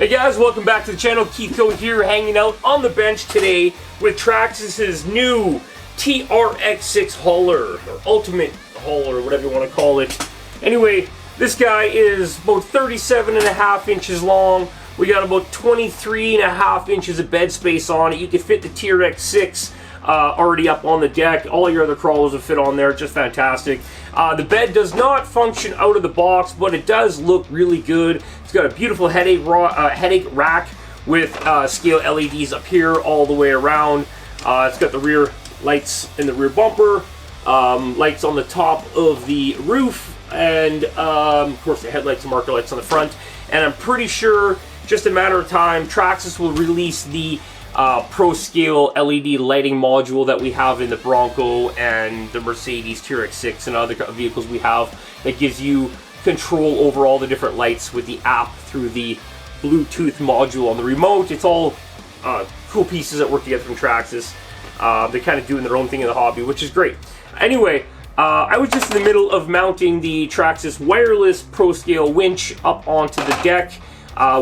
Hey guys, welcome back to the channel. Keith Co here, hanging out on the bench today with Traxxas' new TRX-6 Hauler, or Ultimate Hauler, whatever you want to call it. Anyway, this guy is about 37.5 inches long. We got about 23.5 inches of bed space on it. You can fit the TRX-6 already up on the deck. All your other crawlers will fit on there, just fantastic. The bed does not function out of the box, but it does look really good. It's got a beautiful headache rack with scale LEDs up here all the way around. It's got the rear lights in the rear bumper, lights on the top of the roof, and of course the headlights and marker lights on the front. And I'm pretty sure, just a matter of time, Traxxas will release the Pro Scale LED lighting module that we have in the Bronco and the Mercedes TRX-6 and other vehicles we have, that gives you control over all the different lights with the app through the Bluetooth module on the remote. It's all cool pieces that work together from Traxxas. They're kind of doing their own thing in the hobby, which is great. Anyway, I was just in the middle of mounting the Traxxas wireless Pro Scale winch up onto the deck.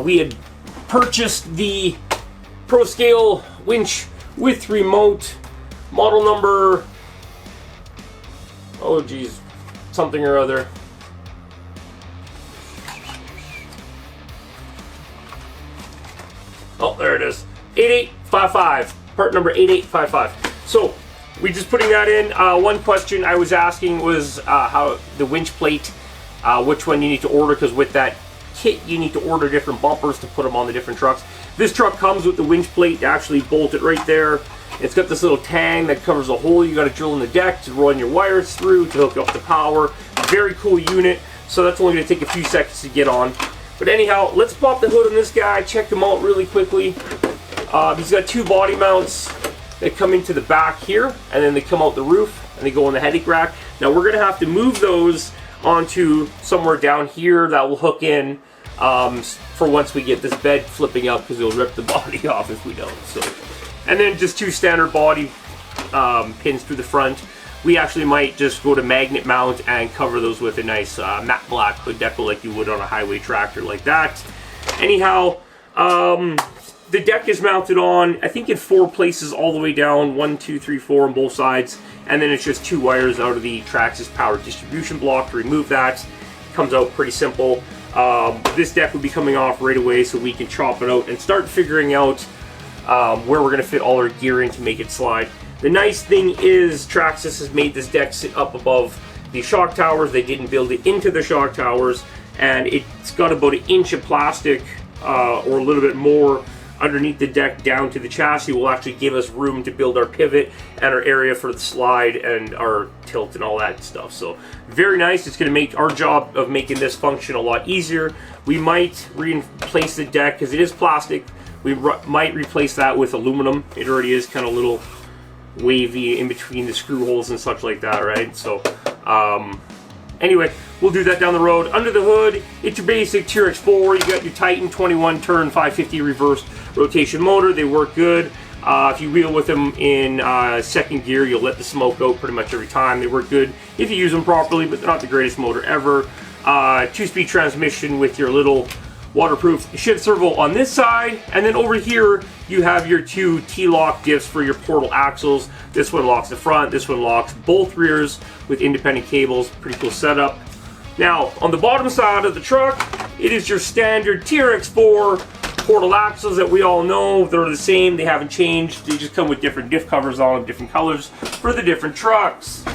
We had purchased the Pro Scale winch with remote, model number, oh geez, something or other. Oh, there it is, 8855, part number 8855. So, we just putting that in. One question I was asking was how the winch plate, which one you need to order, because with that kit you need to order different bumpers to put them on the different trucks. This truck comes with the winch plate to actually bolt it right there. It's got this little tang that covers a hole you got to drill in the deck to run your wires through to hook up the power. Very cool unit, so that's only going to take a few seconds to get on. But anyhow, let's pop the hood on this guy, check him out really quickly. He's got two body mounts that come into the back here, and then they come out the roof and they go on the headache rack. Now we're going to have to move those onto somewhere down here that will hook in for once we get this bed flipping up, because it'll rip the body off if we don't. So, and then just two standard body pins through the front. We actually might just go to magnet mount and cover those with a nice matte black hood decal like you would on a highway tractor like that. Anyhow, the deck is mounted on, I think, in 4 places all the way down, 1, 2, 3, 4 on both sides, and then it's just 2 wires out of the Traxxas power distribution block to remove that. Comes out pretty simple. This deck will be coming off right away, so we can chop it out and start figuring out where we're going to fit all our gear in to make it slide. The nice thing is Traxxas has made this deck sit up above the shock towers. They didn't build it into the shock towers, and it's got about 1 inch of plastic or a little bit more underneath the deck down to the chassis. Will actually give us room to build our pivot and our area for the slide and our tilt and all that stuff. So very nice. It's going to make our job of making this function a lot easier. We might replace the deck, because it is plastic. We might replace that with aluminum. It already is kind of a little wavy in between the screw holes and such like that, right? So anyway, we'll do that down the road. Under the hood, it's your basic TRX-4. You got your Titan 21 turn 550 reverse rotation motor. They work good. If you wheel with them in second gear, you'll let the smoke out pretty much every time. They work good if you use them properly, but they're not the greatest motor ever. 2-speed transmission with your little waterproof shift servo on this side, and then over here you have your 2 T-lock diffs for your portal axles. This one locks the front, this one locks both rears with independent cables. Pretty cool setup. Now on the bottom side of the truck, it is your standard TRX-4 portal axles that we all know. They're the same, they haven't changed. They just come with different diff covers on them, different colors for the different trucks.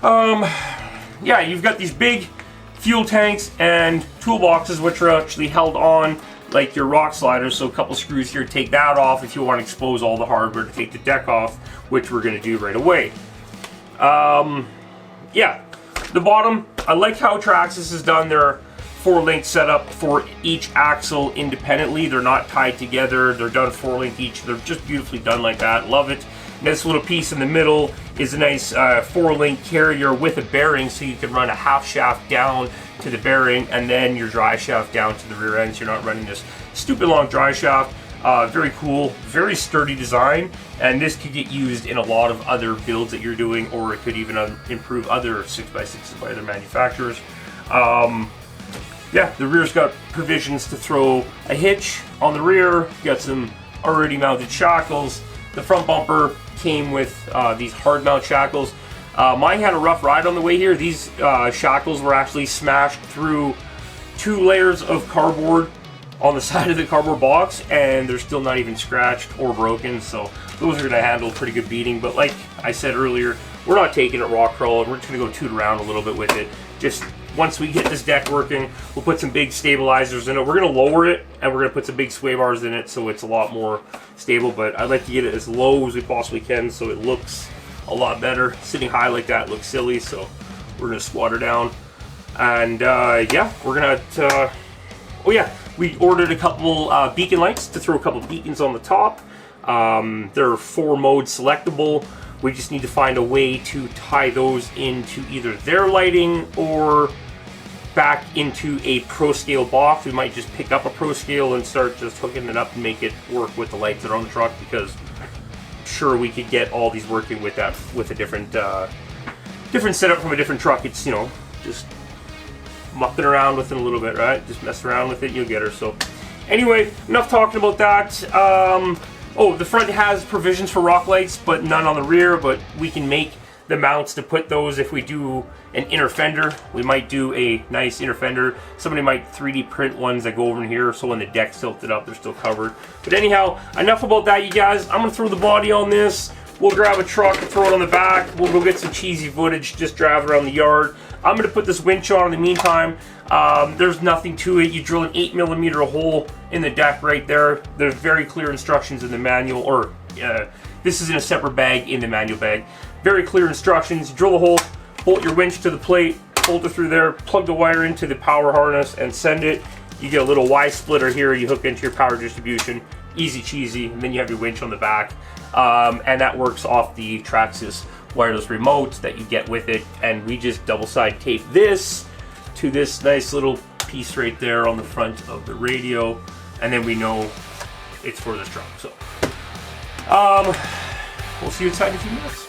Yeah, you've got these big fuel tanks and toolboxes, which are actually held on like your rock sliders. So a couple screws here, take that off if you want to expose all the hardware to take the deck off, which we're going to do right away. Yeah, the bottom, I like how Traxxas has done their 4-link setup for each axle independently. They're not tied together, they're done 4-link each. They're just beautifully done like that. Love it. And this little piece in the middle is a nice 4-link carrier with a bearing, so you can run a half shaft down to the bearing and then your drive shaft down to the rear end, so you're not running this stupid long drive shaft. Very cool, very sturdy design, and this could get used in a lot of other builds that you're doing, or it could even improve other 6x6s by other manufacturers. yeah, the rear's got provisions to throw a hitch on the rear. You got some already mounted shackles. The front bumper came with these hard mount shackles. Mine had a rough ride on the way here. These shackles were actually smashed through 2 layers of cardboard on the side of the cardboard box, and they're still not even scratched or broken, so those are going to handle a pretty good beating. But like I said earlier, we're not taking it rock crawling. We're just going to go toot around a little bit with it. Just once we get this deck working, we'll put some big stabilizers in it. We're going to lower it, and we're going to put some big sway bars in it so it's a lot more stable, but I'd like to get it as low as we possibly can so it looks a lot better. Sitting high like that looks silly, so we're going to squat her down. And yeah, we're going to... oh yeah, we ordered a couple beacon lights to throw a couple beacons on the top. They're 4-mode selectable. We just need to find a way to tie those into either their lighting or back into a Pro Scale box. We might just pick up a Pro Scale and start just hooking it up and make it work with the lights that are on the truck, because sure, we could get all these working with that, with a different setup from a different truck. It's, you know, just mucking around with it a little bit, right? Just mess around with it, you'll get her. So anyway, enough talking about that. Oh, the front has provisions for rock lights, but none on the rear, but we can make the mounts to put those if we do an inner fender. We might do a nice inner fender. Somebody might 3D print ones that go over in here, so when the deck's tilted up, they're still covered. But anyhow, enough about that, you guys. I'm gonna throw the body on this. We'll grab a truck and throw it on the back. We'll go get some cheesy footage, just drive around the yard. I'm gonna put this winch on in the meantime. There's nothing to it. You drill an 8mm hole in the deck right there. There's very clear instructions in the manual, or this is in a separate bag in the manual bag. Very clear instructions. Drill a hole, bolt your winch to the plate, bolt it through there, plug the wire into the power harness, and send it. You get a little Y splitter here. You hook into your power distribution. Easy cheesy, and then you have your winch on the back. And that works off the Traxxas wireless remote that you get with it. And we just double side tape this to this nice little piece right there on the front of the radio, and then we know it's for this truck. So we'll see you inside in a few minutes.